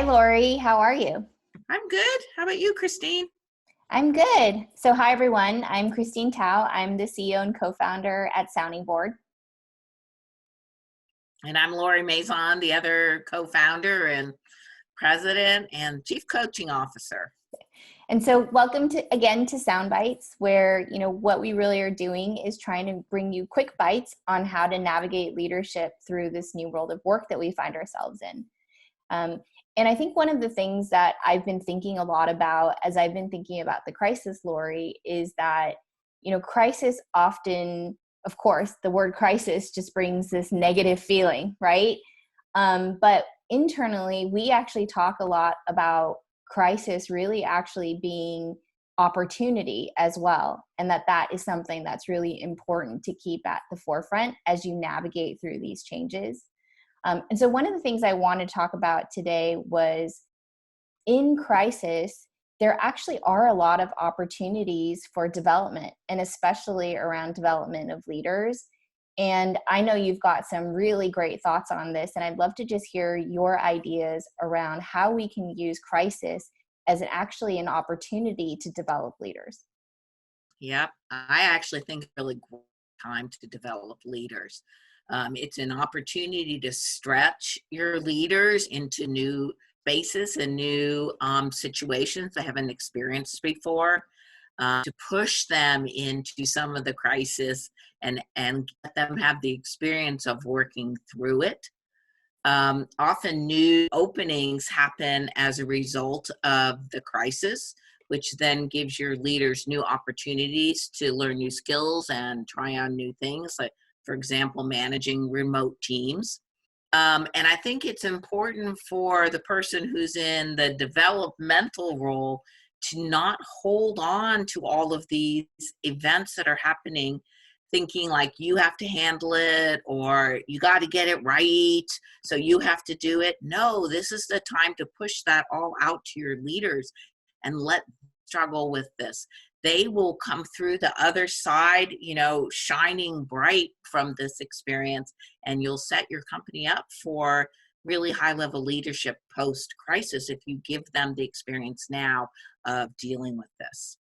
Hi, Lori. How are you? I'm good. How about you, Christine? I'm good. So, hi, everyone. I'm Christine Tao. I'm the CEO and co-founder at Sounding Board. And I'm Lori Mazan, the other co-founder and president and chief coaching officer. And so, welcome again to Sound Bites, where what we really are doing is trying to bring you quick bites on how to navigate leadership through this new world of work that we find ourselves in. Um, and I think one of the things that I've been thinking a lot about as I've been thinking about the crisis, Lori, is that, crisis often, of course, the word crisis just brings this negative feeling, right? But internally, we actually talk a lot about crisis really actually being opportunity as well. And that is something that's really important to keep at the forefront as you navigate through these changes. And so one of the things I want to talk about today was in crisis, there actually are a lot of opportunities for development, and especially around development of leaders. And I know you've got some really great thoughts on this, and I'd love to just hear your ideas around how we can use crisis as actually an opportunity to develop leaders. Yep. I actually think it's a really great time to develop leaders. It's an opportunity to stretch your leaders into new spaces and new situations they haven't experienced before, to push them into some of the crisis and let them have the experience of working through it. Often new openings happen as a result of the crisis, which then gives your leaders new opportunities to learn new skills and try on new things, like, for example, managing remote teams. And I think it's important for the person who's in the developmental role to not hold on to all of these events that are happening, thinking like you have to handle it or you got to get it right, so you have to do it. No, this is the time to push that all out to your leaders and let them struggle with this. They will come through the other side, shining bright from this experience, and you'll set your company up for really high level leadership post crisis if you give them the experience now of dealing with this.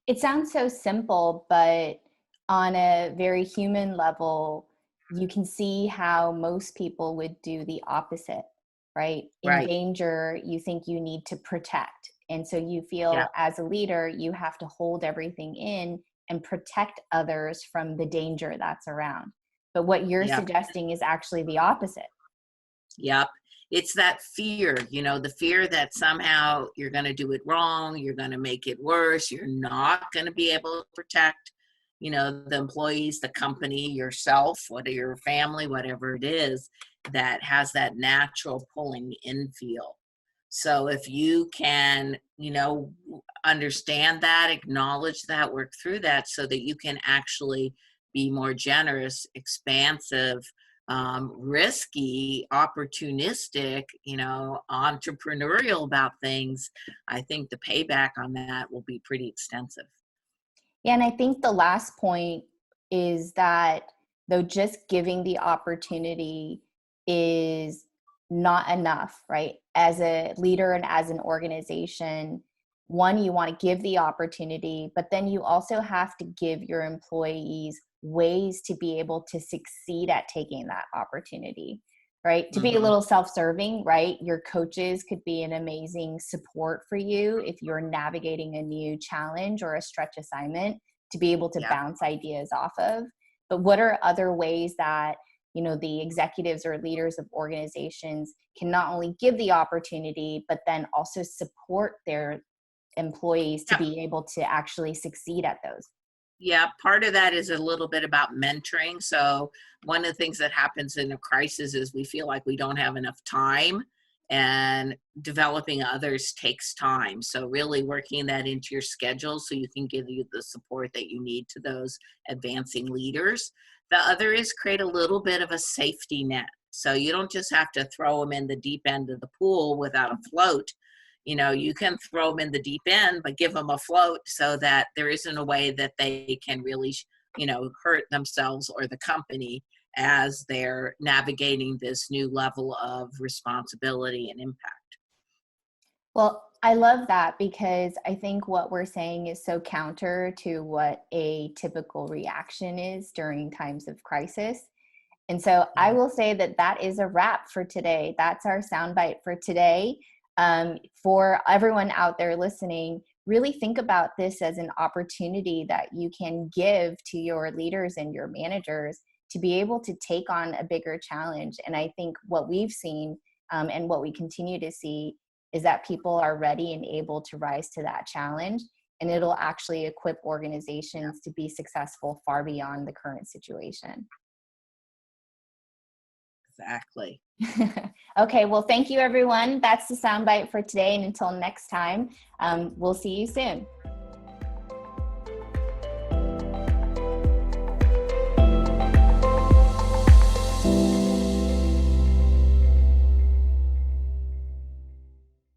It sounds so simple, but on a very human level, you can see how most people would do the opposite, right? In Right. danger, you think you need to protect. And so you Yeah. feel as a leader, you have to hold everything in and protect others from the danger that's around. But what you're Yeah. suggesting is actually the opposite. Yep. It's that fear, the fear that somehow you're going to do it wrong, you're going to make it worse, you're not going to be able to protect, the employees, the company, yourself, whether your family, whatever it is, that has that natural pulling in feel. So if you can, understand that, acknowledge that, work through that so that you can actually be more generous, expansive, risky, opportunistic, entrepreneurial about things, I think the payback on that will be pretty extensive. Yeah, and I think the last point is that though just giving the opportunity is not enough, right? As a leader and as an organization, one, you want to give the opportunity, but then you also have to give your employees ways to be able to succeed at taking that opportunity, right? To be a Hmm. little self-serving, right? Your coaches could be an amazing support for you if you're navigating a new challenge or a stretch assignment to be able to Yeah. bounce ideas off of. But what are other ways that, the executives or leaders of organizations can not only give the opportunity, but then also support their employees to Yeah. be able to actually succeed at those? Yeah, part of that is a little bit about mentoring. So one of the things that happens in a crisis is we feel like we don't have enough time, and developing others takes time. So really working that into your schedule so you can give you the support that you need to those advancing leaders. The other is create a little bit of a safety net. So you don't just have to throw them in the deep end of the pool without a float. You can throw them in the deep end, but give them a float so that there isn't a way that they can really, hurt themselves or the company as they're navigating this new level of responsibility and impact. Well, I love that because I think what we're saying is so counter to what a typical reaction is during times of crisis. And so I Yeah. will say that that is a wrap for today. That's our soundbite for today. For everyone out there listening, really think about this as an opportunity that you can give to your leaders and your managers to be able to take on a bigger challenge. And I think what we've seen and what we continue to see is that people are ready and able to rise to that challenge. And it'll actually equip organizations to be successful far beyond the current situation. Exactly. Okay, well, thank you, everyone. That's the soundbite for today. And until next time, we'll see you soon.